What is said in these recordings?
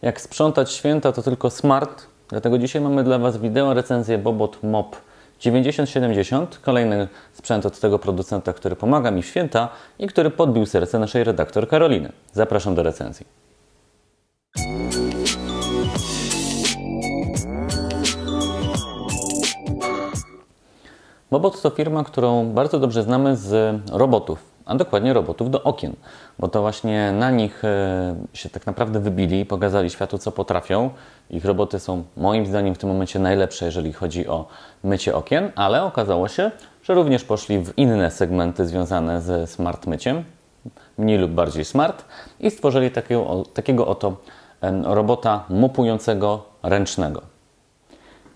Jak sprzątać święta to tylko smart, dlatego dzisiaj mamy dla Was wideo recenzję Bobot Mop 9070, kolejny sprzęt od tego producenta, który pomaga mi w święta i który podbił serce naszej redaktor Karoliny. Zapraszam do recenzji. Bobot to firma, którą bardzo dobrze znamy z robotów, a dokładnie robotów do okien, bo to właśnie na nich się tak naprawdę wybili i pokazali światu, co potrafią. Ich roboty są moim zdaniem w tym momencie najlepsze, jeżeli chodzi o mycie okien, ale okazało się, że również poszli w inne segmenty związane ze smart myciem, mniej lub bardziej smart, i stworzyli takiego oto robota mopującego ręcznego.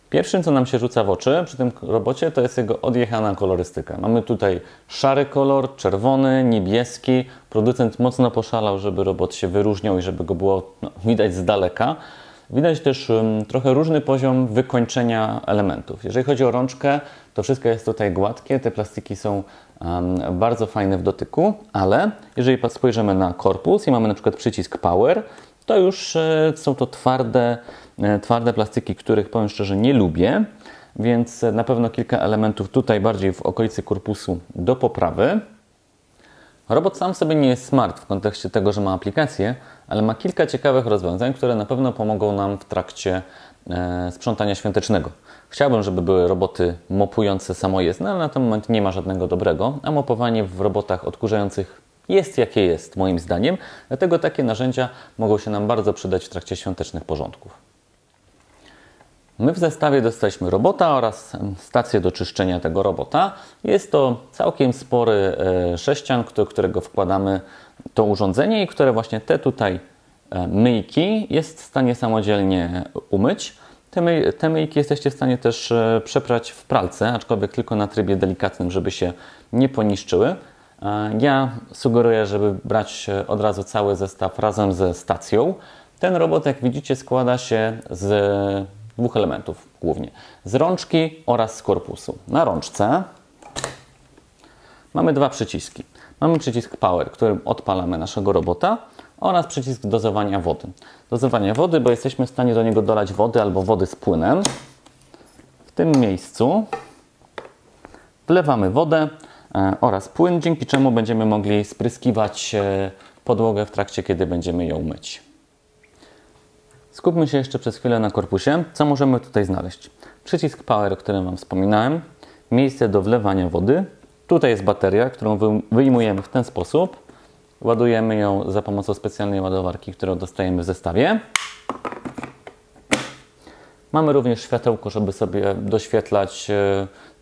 Pierwszym, co nam się rzuca w oczy przy tym robocie, to jest jego odjechana kolorystyka. Mamy tutaj szary kolor, czerwony, niebieski. Producent mocno poszalał, żeby robot się wyróżniał i żeby go było widać z daleka. Widać też trochę różny poziom wykończenia elementów. Jeżeli chodzi o rączkę, to wszystko jest tutaj gładkie. Te plastiki są bardzo fajne w dotyku, ale jeżeli spojrzymy na korpus i mamy na przykład przycisk Power, to już są to twarde plastiki, których powiem szczerze nie lubię, więc na pewno kilka elementów tutaj bardziej w okolicy korpusu do poprawy. Robot sam sobie nie jest smart w kontekście tego, że ma aplikację, ale ma kilka ciekawych rozwiązań, które na pewno pomogą nam w trakcie sprzątania świątecznego. Chciałbym, żeby były roboty mopujące samojezdne, ale na ten moment nie ma żadnego dobrego, a mopowanie w robotach odkurzających jest jakie jest, moim zdaniem. Dlatego takie narzędzia mogą się nam bardzo przydać w trakcie świątecznych porządków. My w zestawie dostaliśmy robota oraz stację do czyszczenia tego robota. Jest to całkiem spory sześcian, do którego wkładamy to urządzenie i które właśnie te tutaj myjki jest w stanie samodzielnie umyć. Te myjki jesteście w stanie też przeprać w pralce, aczkolwiek tylko na trybie delikatnym, żeby się nie poniszczyły. Ja sugeruję, żeby brać od razu cały zestaw razem ze stacją. Ten robot, jak widzicie, składa się z dwóch elementów głównie. Z rączki oraz z korpusu. Na rączce mamy dwa przyciski. Mamy przycisk Power, którym odpalamy naszego robota, oraz przycisk dozowania wody. Dozowania wody, bo jesteśmy w stanie do niego dolać wody albo wody z płynem. W tym miejscu wlewamy wodę oraz płyn, dzięki czemu będziemy mogli spryskiwać podłogę w trakcie, kiedy będziemy ją myć. Skupmy się jeszcze przez chwilę na korpusie. Co możemy tutaj znaleźć? Przycisk Power, o którym Wam wspominałem, miejsce do wlewania wody. Tutaj jest bateria, którą wyjmujemy w ten sposób. Ładujemy ją za pomocą specjalnej ładowarki, którą dostajemy w zestawie. Mamy również światełko, żeby sobie doświetlać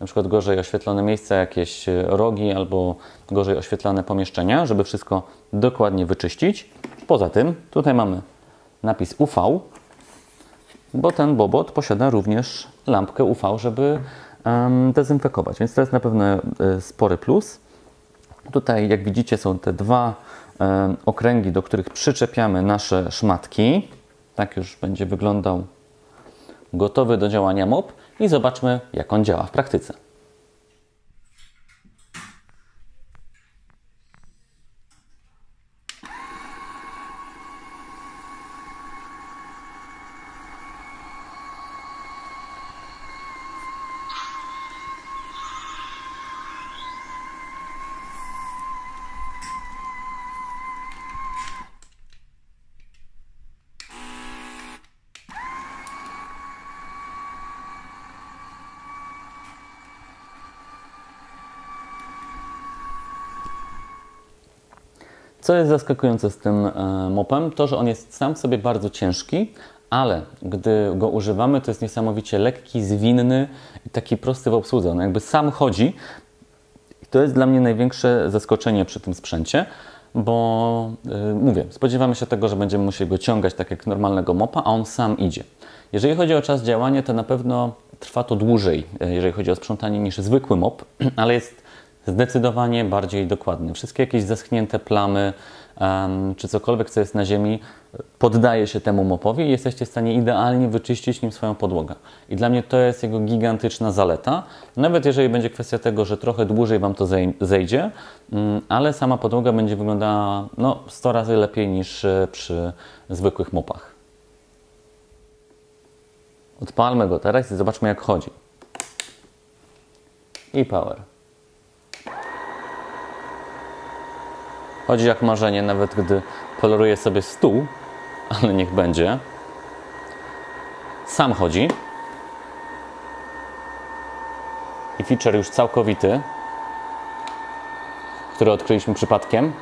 na przykład gorzej oświetlone miejsca, jakieś rogi albo gorzej oświetlane pomieszczenia, żeby wszystko dokładnie wyczyścić. Poza tym tutaj mamy napis UV, bo ten Bobot posiada również lampkę UV, żeby dezynfekować, więc to jest na pewno spory plus. Tutaj, jak widzicie, są te dwa okręgi, do których przyczepiamy nasze szmatki. Tak już będzie wyglądał gotowy do działania mop i zobaczmy, jak on działa w praktyce. Co jest zaskakujące z tym mopem, to że on jest sam w sobie bardzo ciężki, ale gdy go używamy, to jest niesamowicie lekki, zwinny i taki prosty w obsłudze. On jakby sam chodzi. I to jest dla mnie największe zaskoczenie przy tym sprzęcie, bo mówię, spodziewamy się tego, że będziemy musieli go ciągać tak jak normalnego mopa, a on sam idzie. Jeżeli chodzi o czas działania, to na pewno trwa to dłużej, jeżeli chodzi o sprzątanie, niż zwykły mop, ale jest zdecydowanie bardziej dokładny. Wszystkie jakieś zaschnięte plamy czy cokolwiek, co jest na ziemi, poddaje się temu mopowi i jesteście w stanie idealnie wyczyścić nim swoją podłogę. I dla mnie to jest jego gigantyczna zaleta. Nawet jeżeli będzie kwestia tego, że trochę dłużej Wam to zejdzie, ale sama podłoga będzie wyglądała 100 razy lepiej niż przy zwykłych mopach. Odpalmy go teraz i zobaczmy, jak chodzi. I power. Chodzi jak marzenie, nawet gdy koloruje sobie stół, ale niech będzie. Sam chodzi. I feature już całkowity, który odkryliśmy przypadkiem.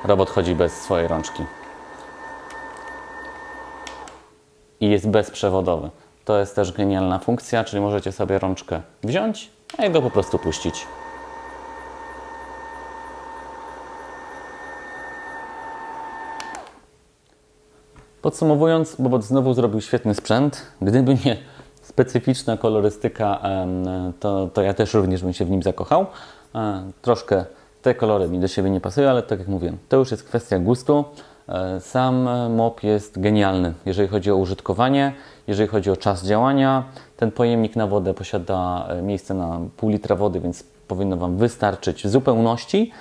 Robot chodzi bez swojej rączki. I jest bezprzewodowy. To jest też genialna funkcja, czyli możecie sobie rączkę wziąć, a jego po prostu puścić. Podsumowując, Bobot znowu zrobił świetny sprzęt. Gdyby nie specyficzna kolorystyka, to ja też również bym się w nim zakochał. Troszkę te kolory mi do siebie nie pasują, ale tak jak mówiłem, to już jest kwestia gustu. Sam mop jest genialny, jeżeli chodzi o użytkowanie, jeżeli chodzi o czas działania. Ten pojemnik na wodę posiada miejsce na pół litra wody, więc powinno Wam wystarczyć w zupełności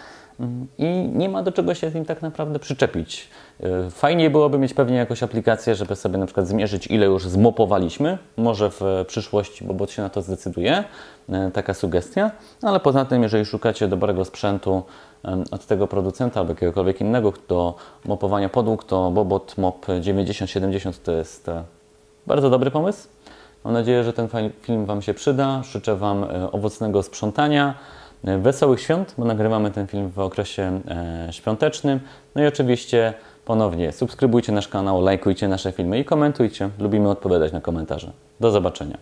i nie ma do czego się z nim tak naprawdę przyczepić. Fajnie byłoby mieć pewnie jakąś aplikację, żeby sobie na przykład zmierzyć, ile już zmopowaliśmy. Może w przyszłości Bobot się na to zdecyduje, taka sugestia. Ale poza tym, jeżeli szukacie dobrego sprzętu od tego producenta albo jakiegokolwiek innego do mopowania podłóg, to Bobot Mop 9070 to jest bardzo dobry pomysł. Mam nadzieję, że ten film Wam się przyda. Życzę Wam owocnego sprzątania, wesołych świąt, bo nagrywamy ten film w okresie świątecznym. No i oczywiście ponownie subskrybujcie nasz kanał, lajkujcie nasze filmy i komentujcie. Lubimy odpowiadać na komentarze. Do zobaczenia.